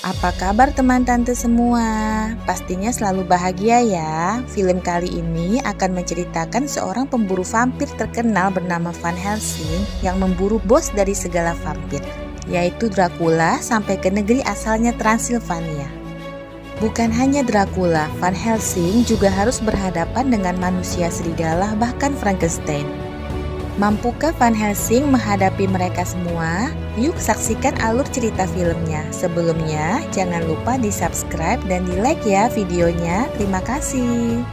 Apa kabar teman tante semua? Pastinya selalu bahagia ya. Film kali ini akan menceritakan seorang pemburu vampir terkenal bernama Van Helsing yang memburu bos dari segala vampir, yaitu Dracula sampai ke negeri asalnya Transilvania. Bukan hanya Dracula, Van Helsing juga harus berhadapan dengan manusia serigala bahkan Frankenstein. Mampukah Van Helsing menghadapi mereka semua? Yuk saksikan alur cerita filmnya. Sebelumnya, jangan lupa di-subscribe dan di-like ya videonya. Terima kasih.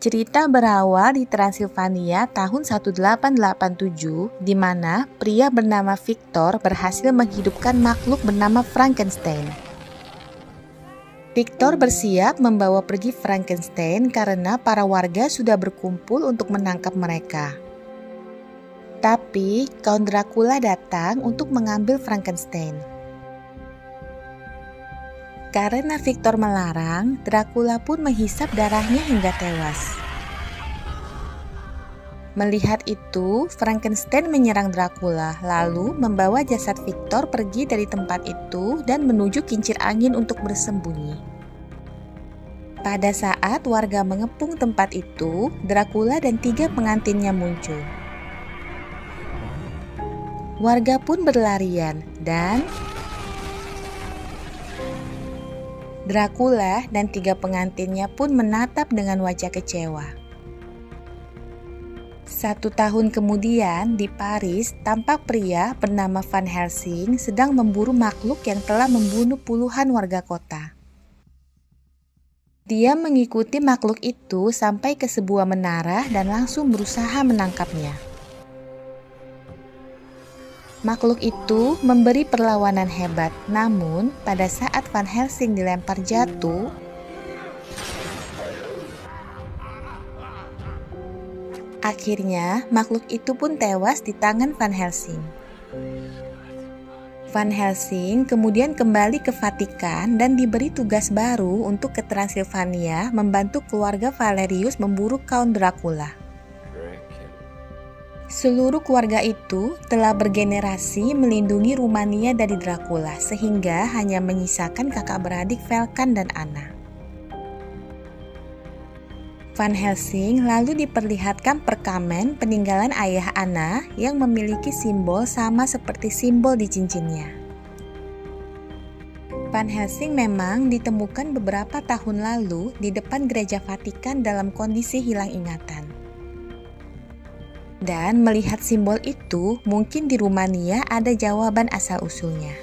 Cerita berawal di Transilvania tahun 1887, di mana pria bernama Victor berhasil menghidupkan makhluk bernama Frankenstein. Victor bersiap membawa pergi Frankenstein karena para warga sudah berkumpul untuk menangkap mereka. Tapi Count Dracula datang untuk mengambil Frankenstein. Karena Victor melarang, Dracula pun menghisap darahnya hingga tewas. Melihat itu, Frankenstein menyerang Dracula, lalu membawa jasad Victor pergi dari tempat itu dan menuju kincir angin untuk bersembunyi. Pada saat warga mengepung tempat itu, Dracula dan 3 pengantinnya muncul. Warga pun berlarian dan Dracula dan 3 pengantinnya pun menatap dengan wajah kecewa. 1 tahun kemudian di Paris, tampak pria bernama Van Helsing sedang memburu makhluk yang telah membunuh puluhan warga kota. Dia mengikuti makhluk itu sampai ke sebuah menara dan langsung berusaha menangkapnya. Makhluk itu memberi perlawanan hebat, namun pada saat Van Helsing dilempar jatuh, akhirnya makhluk itu pun tewas di tangan Van Helsing. Van Helsing kemudian kembali ke Vatikan dan diberi tugas baru untuk ke Transilvania membantu keluarga Valerius memburu Count Dracula. Seluruh keluarga itu telah bergenerasi melindungi Rumania dari Dracula, sehingga hanya menyisakan kakak beradik Velkan dan Anna. Van Helsing lalu diperlihatkan perkamen peninggalan ayah Anna yang memiliki simbol sama seperti simbol di cincinnya. Van Helsing memang ditemukan beberapa tahun lalu di depan gereja Vatikan dalam kondisi hilang ingatan. Dan melihat simbol itu, mungkin di Rumania ada jawaban asal-usulnya.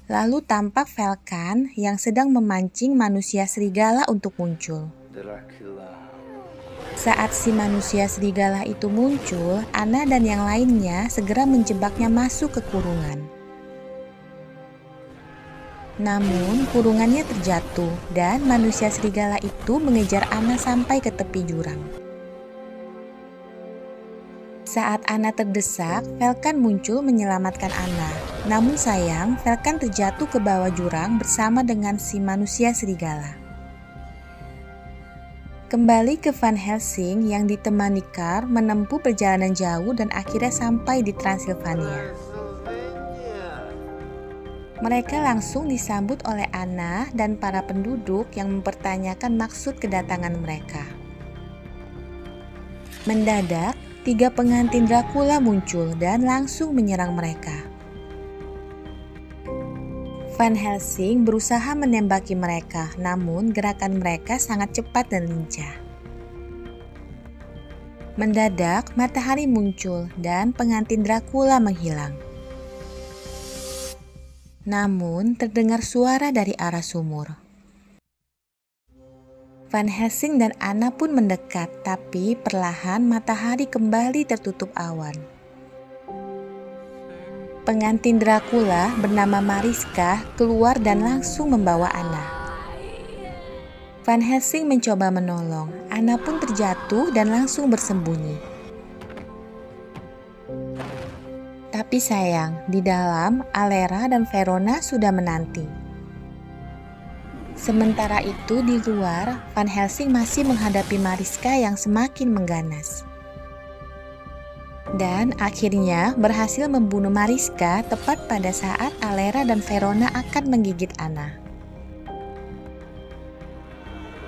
Lalu tampak Velkan yang sedang memancing manusia serigala untuk muncul. Saat si manusia serigala itu muncul, Anna dan yang lainnya segera menjebaknya masuk ke kurungan. Namun, kurungannya terjatuh dan manusia serigala itu mengejar Anna sampai ke tepi jurang. Saat Anna terdesak, Velkan muncul menyelamatkan Anna. Namun sayang, Velkan terjatuh ke bawah jurang bersama dengan si manusia serigala. Kembali ke Van Helsing yang ditemani Karl menempuh perjalanan jauh dan akhirnya sampai di Transilvania. Mereka langsung disambut oleh Anna dan para penduduk yang mempertanyakan maksud kedatangan mereka. Mendadak, 3 pengantin Dracula muncul dan langsung menyerang mereka. Van Helsing berusaha menembaki mereka, namun gerakan mereka sangat cepat dan lincah. Mendadak, matahari muncul dan pengantin Dracula menghilang. Namun, terdengar suara dari arah sumur. Van Helsing dan Anna pun mendekat, tapi perlahan matahari kembali tertutup awan. Pengantin Dracula bernama Mariska keluar dan langsung membawa Anna. Van Helsing mencoba menolong, Anna pun terjatuh dan langsung bersembunyi. Tapi sayang, di dalam Alera dan Verona sudah menanti. Sementara itu di luar, Van Helsing masih menghadapi Mariska yang semakin mengganas. dan akhirnya berhasil membunuh Mariska tepat pada saat Alera dan Verona akan menggigit Anna.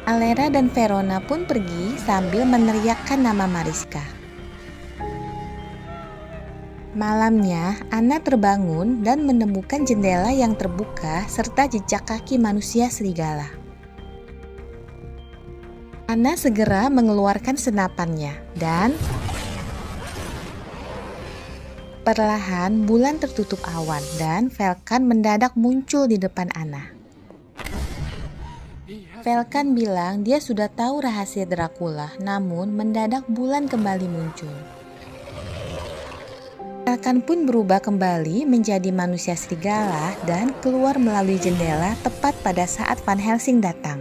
Alera dan Verona pun pergi sambil meneriakkan nama Mariska. Malamnya, Anna terbangun dan menemukan jendela yang terbuka serta jejak kaki manusia serigala. Anna segera mengeluarkan senapannya dan perlahan bulan tertutup awan dan Falcon mendadak muncul di depan Anna. Falcon bilang dia sudah tahu rahasia Dracula, namun mendadak bulan kembali muncul. Falcon pun berubah kembali menjadi manusia serigala dan keluar melalui jendela tepat pada saat Van Helsing datang.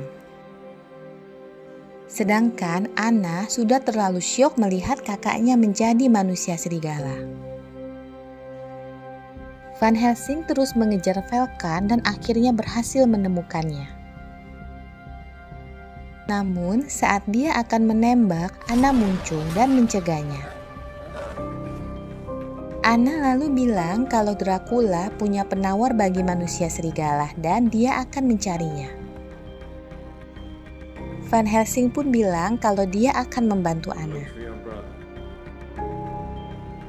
Sedangkan Anna sudah terlalu syok melihat kakaknya menjadi manusia serigala. Van Helsing terus mengejar Falcon dan akhirnya berhasil menemukannya. Namun saat dia akan menembak, Anna muncul dan mencegahnya. Anna lalu bilang kalau Dracula punya penawar bagi manusia serigala dan dia akan mencarinya. Van Helsing pun bilang kalau dia akan membantu Anna.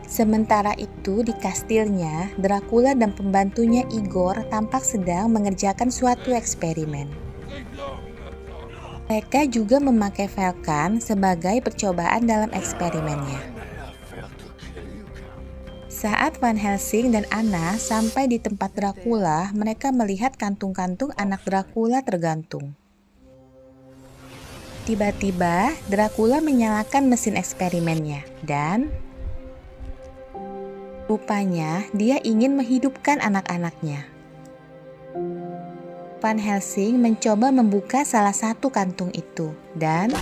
Sementara itu di kastilnya, Dracula dan pembantunya Igor tampak sedang mengerjakan suatu eksperimen. Mereka juga memakai Falcon sebagai percobaan dalam eksperimennya. Saat Van Helsing dan Anna sampai di tempat Dracula, mereka melihat kantung-kantung anak Dracula tergantung. Tiba-tiba, Dracula menyalakan mesin eksperimennya dan rupanya dia ingin menghidupkan anak-anaknya. Van Helsing mencoba membuka salah satu kantung itu dan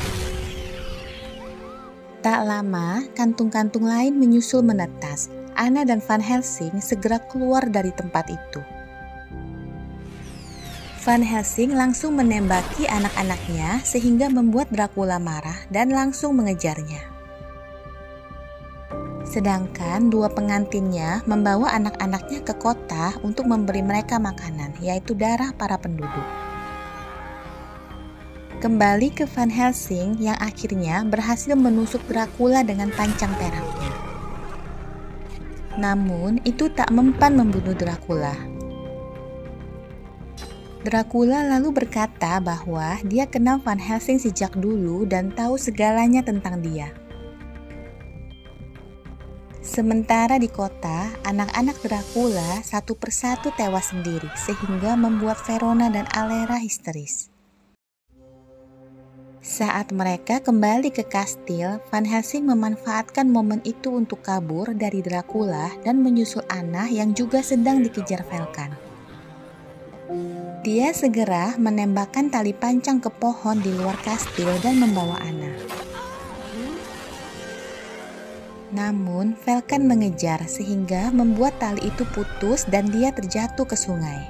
tak lama kantung-kantung lain menyusul menetas. Anna dan Van Helsing segera keluar dari tempat itu. Van Helsing langsung menembaki anak-anaknya sehingga membuat Dracula marah dan langsung mengejarnya. Sedangkan dua pengantinnya membawa anak-anaknya ke kota untuk memberi mereka makanan, yaitu darah para penduduk. Kembali ke Van Helsing yang akhirnya berhasil menusuk Dracula dengan pancang peraknya. Namun itu tak mempan membunuh Dracula. Dracula lalu berkata bahwa dia kenal Van Helsing sejak dulu dan tahu segalanya tentang dia. Sementara di kota, anak-anak Dracula satu persatu tewas sendiri sehingga membuat Verona dan Alera histeris. Saat mereka kembali ke kastil, Van Helsing memanfaatkan momen itu untuk kabur dari Dracula dan menyusul Anna yang juga sedang dikejar Falcon. Dia segera menembakkan tali pancang ke pohon di luar kastil dan membawa Anna. Namun, Falcon mengejar sehingga membuat tali itu putus dan dia terjatuh ke sungai.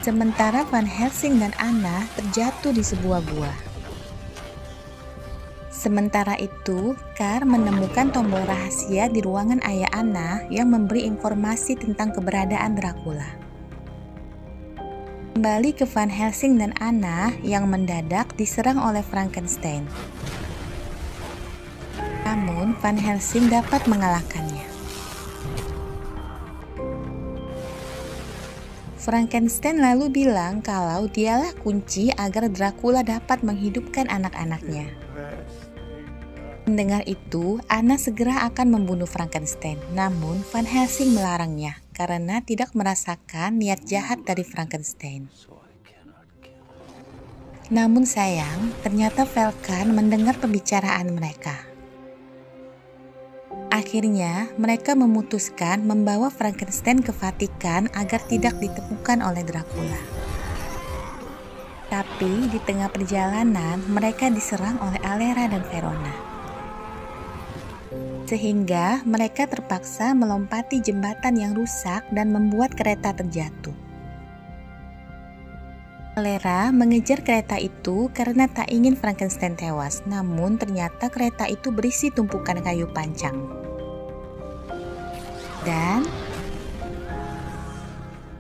Sementara Van Helsing dan Anna terjatuh di sebuah gua. Sementara itu, Carr menemukan tombol rahasia di ruangan ayah Anna yang memberi informasi tentang keberadaan Dracula. Kembali ke Van Helsing dan Anna yang mendadak diserang oleh Frankenstein. Namun, Van Helsing dapat mengalahkannya. Frankenstein lalu bilang kalau dialah kunci agar Dracula dapat menghidupkan anak-anaknya. Mendengar itu, Anna segera akan membunuh Frankenstein, namun Van Helsing melarangnya karena tidak merasakan niat jahat dari Frankenstein. Namun sayang, ternyata Falcon mendengar pembicaraan mereka. Akhirnya, mereka memutuskan membawa Frankenstein ke Vatikan agar tidak ditemukan oleh Dracula. Tapi di tengah perjalanan, mereka diserang oleh Alera dan Verona. Sehingga mereka terpaksa melompati jembatan yang rusak dan membuat kereta terjatuh. Clara mengejar kereta itu karena tak ingin Frankenstein tewas, namun ternyata kereta itu berisi tumpukan kayu pancang. Dan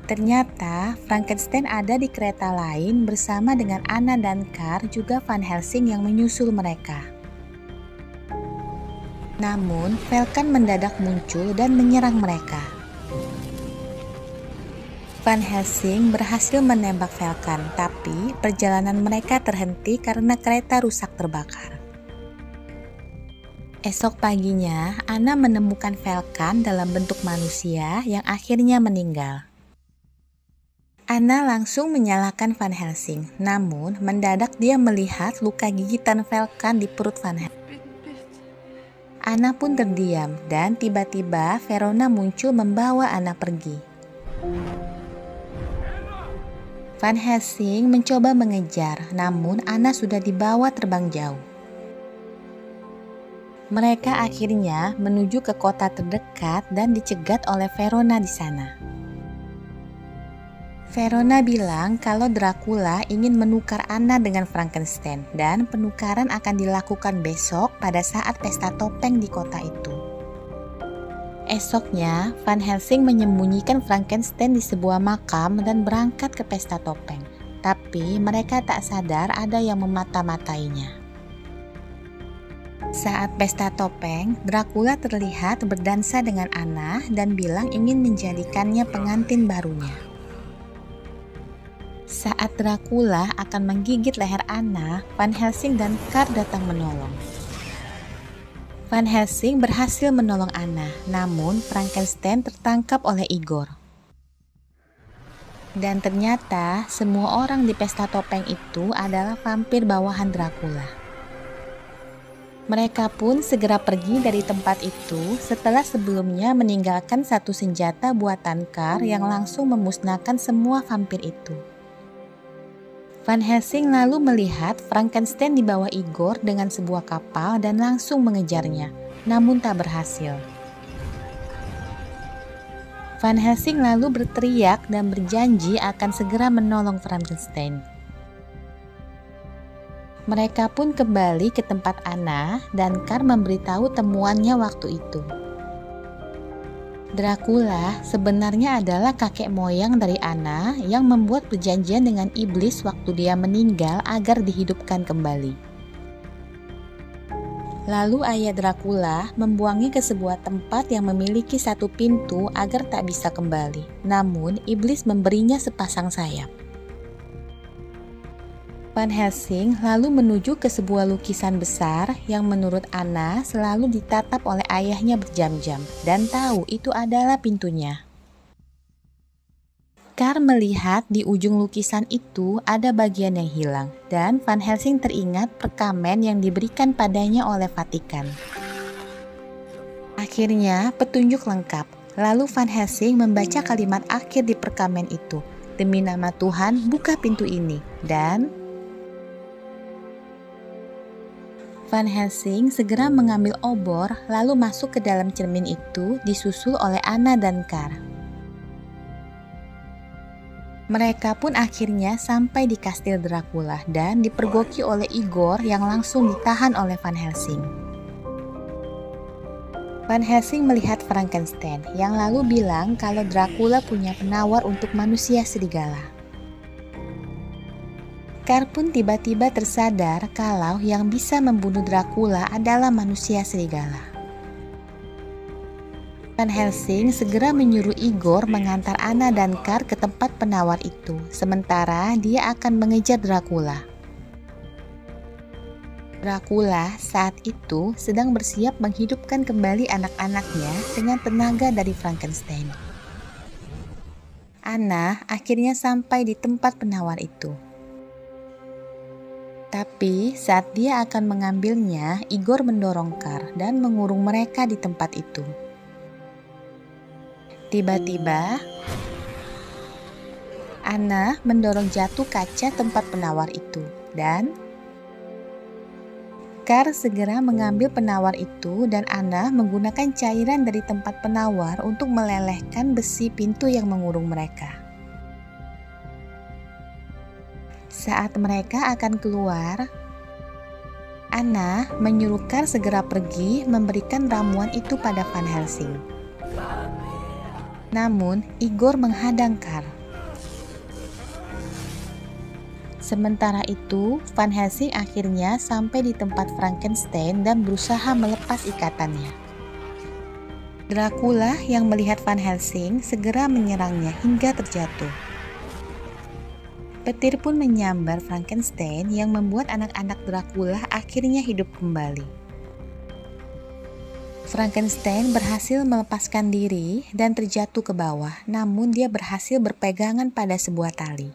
ternyata Frankenstein ada di kereta lain bersama dengan Anna dan Karl, juga Van Helsing yang menyusul mereka. Namun, Falcon mendadak muncul dan menyerang mereka. Van Helsing berhasil menembak Falcon, tapi perjalanan mereka terhenti karena kereta rusak terbakar. Esok paginya, Anna menemukan Falcon dalam bentuk manusia yang akhirnya meninggal. Anna langsung menyalahkan Van Helsing, namun mendadak dia melihat luka gigitan Falcon di perut Van Helsing. Anna pun terdiam dan tiba-tiba Verona muncul membawa Anna pergi. Van Helsing mencoba mengejar, namun Anna sudah dibawa terbang jauh. Mereka akhirnya menuju ke kota terdekat dan dicegat oleh Verona di sana. Verona bilang kalau Dracula ingin menukar Anna dengan Frankenstein dan penukaran akan dilakukan besok pada saat pesta topeng di kota itu. Esoknya, Van Helsing menyembunyikan Frankenstein di sebuah makam dan berangkat ke pesta topeng. Tapi mereka tak sadar ada yang memata-matainya. Saat pesta topeng, Dracula terlihat berdansa dengan Anna dan bilang ingin menjadikannya pengantin barunya. Saat Dracula akan menggigit leher Anna, Van Helsing dan Karl datang menolong. Van Helsing berhasil menolong Anna, namun Frankenstein tertangkap oleh Igor. Dan ternyata semua orang di pesta topeng itu adalah vampir bawahan Dracula. Mereka pun segera pergi dari tempat itu setelah sebelumnya meninggalkan satu senjata buatan Karl yang langsung memusnahkan semua vampir itu. Van Helsing lalu melihat Frankenstein di bawah Igor dengan sebuah kapal dan langsung mengejarnya, namun tak berhasil. Van Helsing lalu berteriak dan berjanji akan segera menolong Frankenstein. Mereka pun kembali ke tempat Anna dan Karl memberitahu temuannya waktu itu. Dracula sebenarnya adalah kakek moyang dari Anna yang membuat perjanjian dengan iblis waktu dia meninggal agar dihidupkan kembali. Lalu ayah Dracula membuangnya ke sebuah tempat yang memiliki satu pintu agar tak bisa kembali. Namun iblis memberinya sepasang sayap. Van Helsing lalu menuju ke sebuah lukisan besar yang menurut Anna selalu ditatap oleh ayahnya berjam-jam dan tahu itu adalah pintunya. Karl melihat di ujung lukisan itu ada bagian yang hilang dan Van Helsing teringat perkamen yang diberikan padanya oleh Vatikan. Akhirnya petunjuk lengkap, lalu Van Helsing membaca kalimat akhir di perkamen itu, "Demi nama Tuhan, buka pintu ini," dan Van Helsing segera mengambil obor lalu masuk ke dalam cermin itu disusul oleh Anna dan Karl. Mereka pun akhirnya sampai di kastil Dracula dan dipergoki oleh Igor yang langsung ditahan oleh Van Helsing. Van Helsing melihat Frankenstein yang lalu bilang kalau Dracula punya penawar untuk manusia serigala. Karl pun tiba-tiba tersadar kalau yang bisa membunuh Dracula adalah manusia serigala. Van Helsing segera menyuruh Igor mengantar Anna dan Karl ke tempat penawar itu, sementara dia akan mengejar Dracula. Dracula saat itu sedang bersiap menghidupkan kembali anak-anaknya dengan tenaga dari Frankenstein. Anna akhirnya sampai di tempat penawar itu. Tapi saat dia akan mengambilnya, Igor mendorong Karl dan mengurung mereka di tempat itu. Tiba-tiba, Anna mendorong jatuh kaca tempat penawar itu dan Karl segera mengambil penawar itu dan Anna menggunakan cairan dari tempat penawar untuk melelehkan besi pintu yang mengurung mereka. saat mereka akan keluar, Anna menyuruh Karl segera pergi memberikan ramuan itu pada Van Helsing. Namun, Igor menghadang Karl. Sementara itu, Van Helsing akhirnya sampai di tempat Frankenstein dan berusaha melepas ikatannya. Dracula yang melihat Van Helsing segera menyerangnya hingga terjatuh. Petir pun menyambar Frankenstein yang membuat anak-anak Dracula akhirnya hidup kembali. Frankenstein berhasil melepaskan diri dan terjatuh ke bawah, namun dia berhasil berpegangan pada sebuah tali.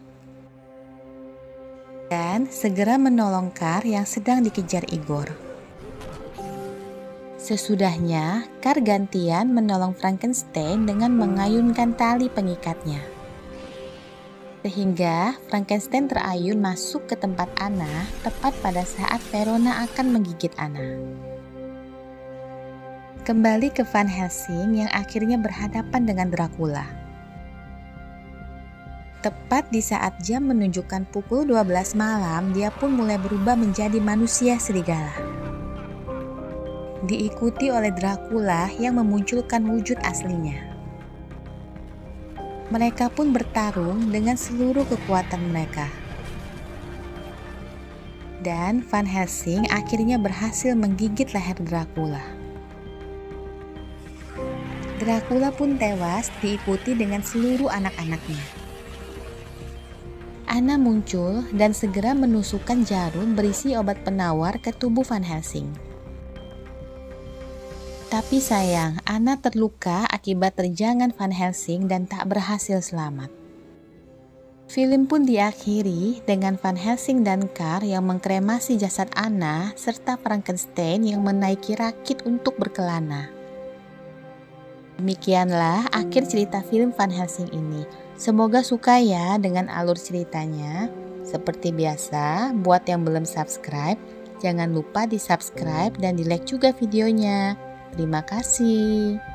Dan segera menolong Karl yang sedang dikejar Igor. Sesudahnya, Karl gantian menolong Frankenstein dengan mengayunkan tali pengikatnya. Sehingga Frankenstein terayun masuk ke tempat Anna tepat pada saat Verona akan menggigit Anna. Kembali ke Van Helsing yang akhirnya berhadapan dengan Dracula. Tepat di saat jam menunjukkan pukul 12 malam, dia pun mulai berubah menjadi manusia serigala. Diikuti oleh Dracula yang memunculkan wujud aslinya. Mereka pun bertarung dengan seluruh kekuatan mereka. Dan Van Helsing akhirnya berhasil menggigit leher Dracula. Dracula pun tewas diikuti dengan seluruh anak-anaknya. Anna muncul dan segera menusukkan jarum berisi obat penawar ke tubuh Van Helsing. Tapi sayang, Anna terluka akibat terjangan Van Helsing dan tak berhasil selamat. Film pun diakhiri dengan Van Helsing dan Karl yang mengkremasi jasad Anna serta Frankenstein yang menaiki rakit untuk berkelana. Demikianlah akhir cerita film Van Helsing ini. Semoga suka ya dengan alur ceritanya. Seperti biasa, buat yang belum subscribe, jangan lupa di subscribe dan di like juga videonya. Terima kasih.